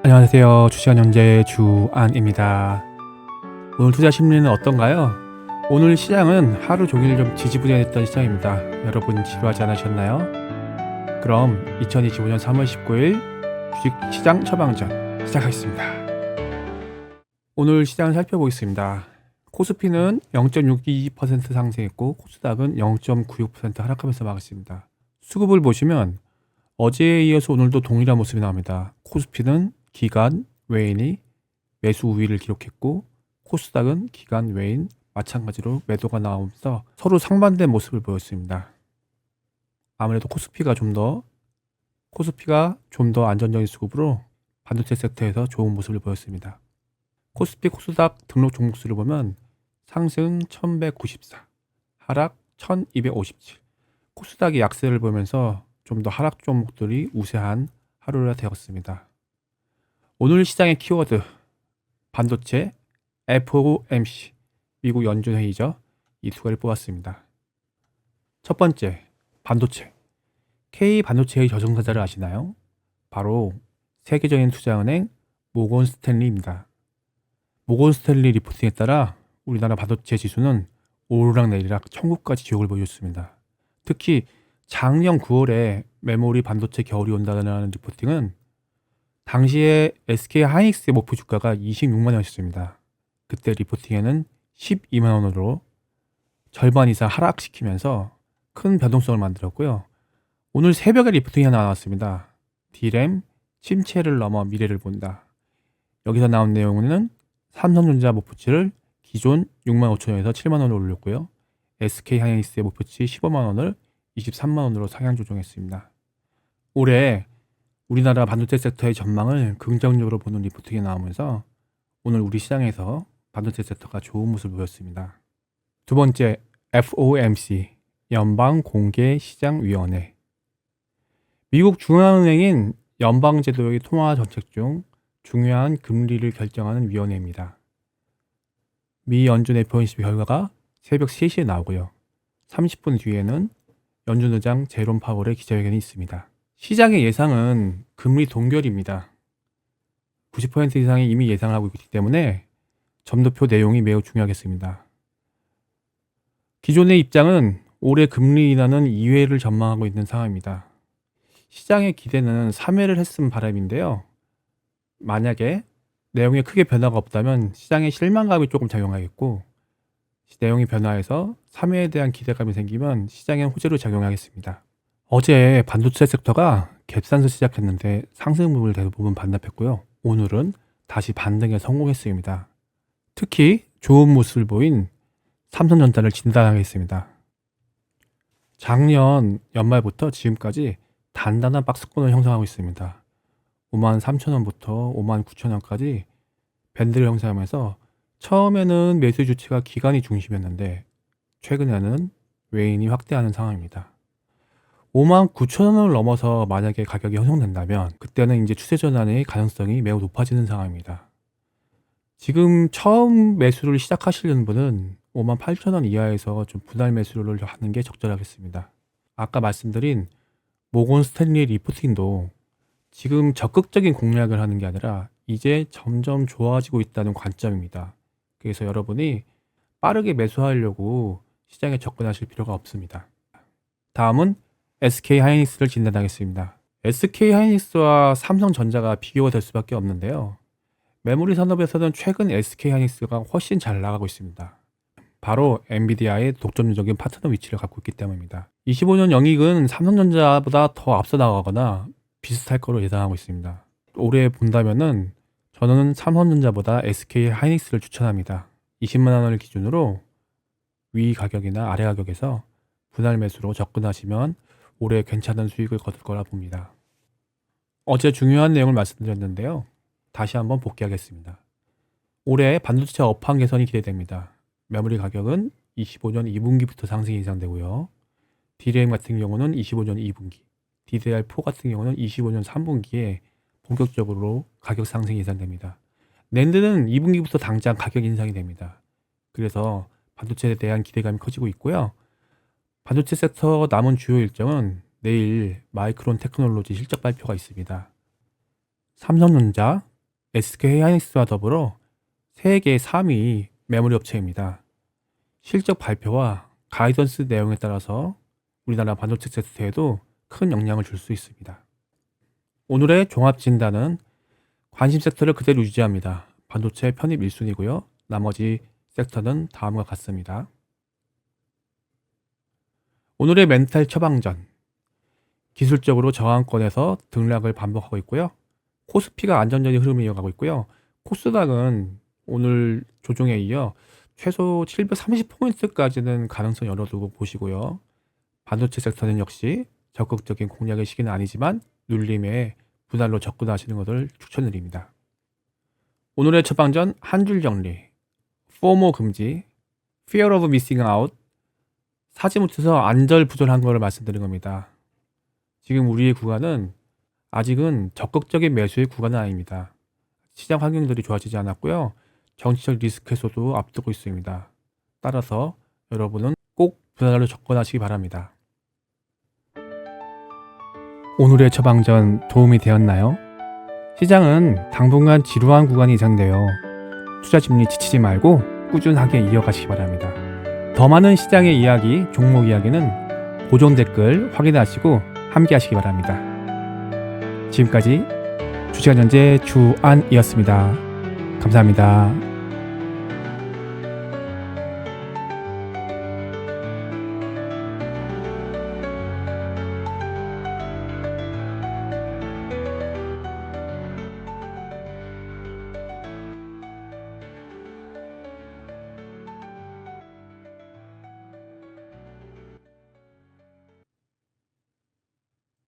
안녕하세요. 주시간 형제 주안입니다. 오늘 투자 심리는 어떤가요? 오늘 시장은 하루 종일 좀 지지부진했던 시장입니다. 여러분 지루하지 않으셨나요? 그럼 2025년 3월 19일 주식시장 처방전 시작하겠습니다. 오늘 시장을 살펴보겠습니다. 코스피는 0.62% 상승했고 코스닥은 0.96% 하락하면서 마감했습니다. 수급을 보시면 어제에 이어서 오늘도 동일한 모습이 나옵니다. 코스피는 기관 외인이 매수 우위를 기록했고 코스닥은 기관 외인 마찬가지로 매도가 나오면서 서로 상반된 모습을 보였습니다. 아무래도 코스피가 좀 더 안전적인 수급으로 반도체 섹터에서 좋은 모습을 보였습니다. 코스피 코스닥 등록 종목수를 보면 상승 1194, 하락 1257, 코스닥이 약세를 보면서 좀 더 하락 종목들이 우세한 하루가 되었습니다. 오늘 시장의 키워드 반도체, FOMC, 미국 연준회의죠. 이 두 가지를 뽑았습니다. 첫 번째, 반도체. K반도체의 저승사자를 아시나요? 바로 세계적인 투자은행 모건 스탠리입니다. 모건 스탠리 리포팅에 따라 우리나라 반도체 지수는 오르락내리락 천국까지 지옥을 보여줬습니다. 특히 작년 9월에 메모리 반도체 겨울이 온다는 리포팅은 당시에 SK 하이닉스의 목표 주가가 26만 원이었습니다. 그때 리포팅에는 12만 원으로 절반 이상 하락시키면서 큰 변동성을 만들었고요. 오늘 새벽에 리포팅이 하나 나왔습니다. D램 침체를 넘어 미래를 본다. 여기서 나온 내용은 삼성전자 목표치를 기존 6만 5천 원에서 7만 원으로 올렸고요. SK 하이닉스의 목표치 15만 원을 23만 원으로 상향 조정했습니다. 올해 우리나라 반도체 섹터의 전망을 긍정적으로 보는 리포팅이 나오면서 오늘 우리 시장에서 반도체 섹터가 좋은 모습을 보였습니다. 두 번째, FOMC, 연방공개시장위원회. 미국 중앙은행인 연방제도의 통화 정책 중 중요한 금리를 결정하는 위원회입니다. 미 연준 FOMC 결과가 새벽 3시에 나오고요. 30분 뒤에는 연준 의장 제롬 파월의 기자회견이 있습니다. 시장의 예상은 금리 동결입니다. 90% 이상이 이미 예상을 하고 있기 때문에 점도표 내용이 매우 중요하겠습니다. 기존의 입장은 올해 금리 인하는 2회를 전망하고 있는 상황입니다. 시장의 기대는 3회를 했음 바람인데요. 만약에 내용에 크게 변화가 없다면 시장의 실망감이 조금 작용하겠고 내용이 변화해서 3회에 대한 기대감이 생기면 시장에 호재로 작용하겠습니다. 어제 반도체 섹터가 갭상승 시작했는데 상승분을 대부분 반납했고요. 오늘은 다시 반등에 성공했습니다. 특히 좋은 모습을 보인 삼성전자를 진단하겠습니다. 작년 연말부터 지금까지 단단한 박스권을 형성하고 있습니다. 53,000원부터 59,000원까지 밴드를 형성하면서 처음에는 매수 주체가 기관이 중심이었는데 최근에는 외인이 확대하는 상황입니다. 59,000원을 넘어서 만약에 가격이 형성된다면 그때는 이제 추세 전환의 가능성이 매우 높아지는 상황입니다. 지금 처음 매수를 시작하시려는 분은 58,000원 이하에서 좀 분할 매수를 하는 게 적절하겠습니다. 아까 말씀드린 모건 스탠리 리포팅도 지금 적극적인 공략을 하는 게 아니라 이제 점점 좋아지고 있다는 관점입니다. 그래서 여러분이 빠르게 매수하려고 시장에 접근하실 필요가 없습니다. 다음은 SK 하이닉스를 진단하겠습니다. SK 하이닉스와 삼성전자가 비교가 될 수밖에 없는데요. 메모리 산업에서는 최근 SK 하이닉스가 훨씬 잘 나가고 있습니다. 바로 엔비디아의 독점적인 파트너 위치를 갖고 있기 때문입니다. 25년 영익은 삼성전자보다 더 앞서 나가거나 비슷할 거로 예상하고 있습니다. 올해 본다면은 저는 삼성전자보다 SK 하이닉스를 추천합니다. 20만 원을 기준으로 위 가격이나 아래 가격에서 분할 매수로 접근하시면 올해 괜찮은 수익을 거둘 거라 봅니다. 어제 중요한 내용을 말씀드렸는데요. 다시 한번 복귀하겠습니다. 올해 반도체 업황 개선이 기대됩니다. 메모리 가격은 25년 2분기부터 상승이 예상되고요. D램 같은 경우는 25년 2분기, DDR4 같은 경우는 25년 3분기에 본격적으로 가격 상승이 예상됩니다. 낸드는 2분기부터 당장 가격 인상이 됩니다. 그래서 반도체에 대한 기대감이 커지고 있고요. 반도체 섹터 남은 주요 일정은 내일 마이크론 테크놀로지 실적 발표가 있습니다. 삼성전자, SK하이닉스와 더불어 세계 3위 메모리 업체입니다. 실적 발표와 가이던스 내용에 따라서 우리나라 반도체 섹터에도 큰 영향을 줄 수 있습니다. 오늘의 종합 진단은 관심 섹터를 그대로 유지합니다. 반도체 편입 1순위고요. 나머지 섹터는 다음과 같습니다. 오늘의 멘탈 처방전. 기술적으로 저항권에서 등락을 반복하고 있고요. 코스피가 안정적인 흐름을 이어가고 있고요. 코스닥은 오늘 조정에 이어 최소 730포인트까지는 가능성 열어두고 보시고요. 반도체 섹터는 역시 적극적인 공략의 시기는 아니지만 눌림에 분할로 접근하시는 것을 추천드립니다. 오늘의 처방전 한 줄 정리. FOMO 금지, Fear of Missing Out, 사지 못해서 안절부절한 거를 말씀드린 겁니다. 지금 우리의 구간은 아직은 적극적인 매수의 구간은 아닙니다. 시장 환경들이 좋아지지 않았고요. 정치적 리스크 해소도 앞두고 있습니다. 따라서 여러분은 꼭 분할로 접근하시기 바랍니다. 오늘의 처방전 도움이 되었나요? 시장은 당분간 지루한 구간이 예상되어 투자 심리 지치지 말고 꾸준하게 이어가시기 바랍니다. 더 많은 시장의 이야기, 종목 이야기는 고정 댓글 확인하시고 함께 하시기 바랍니다. 지금까지 주식안전제 주안이었습니다. 감사합니다.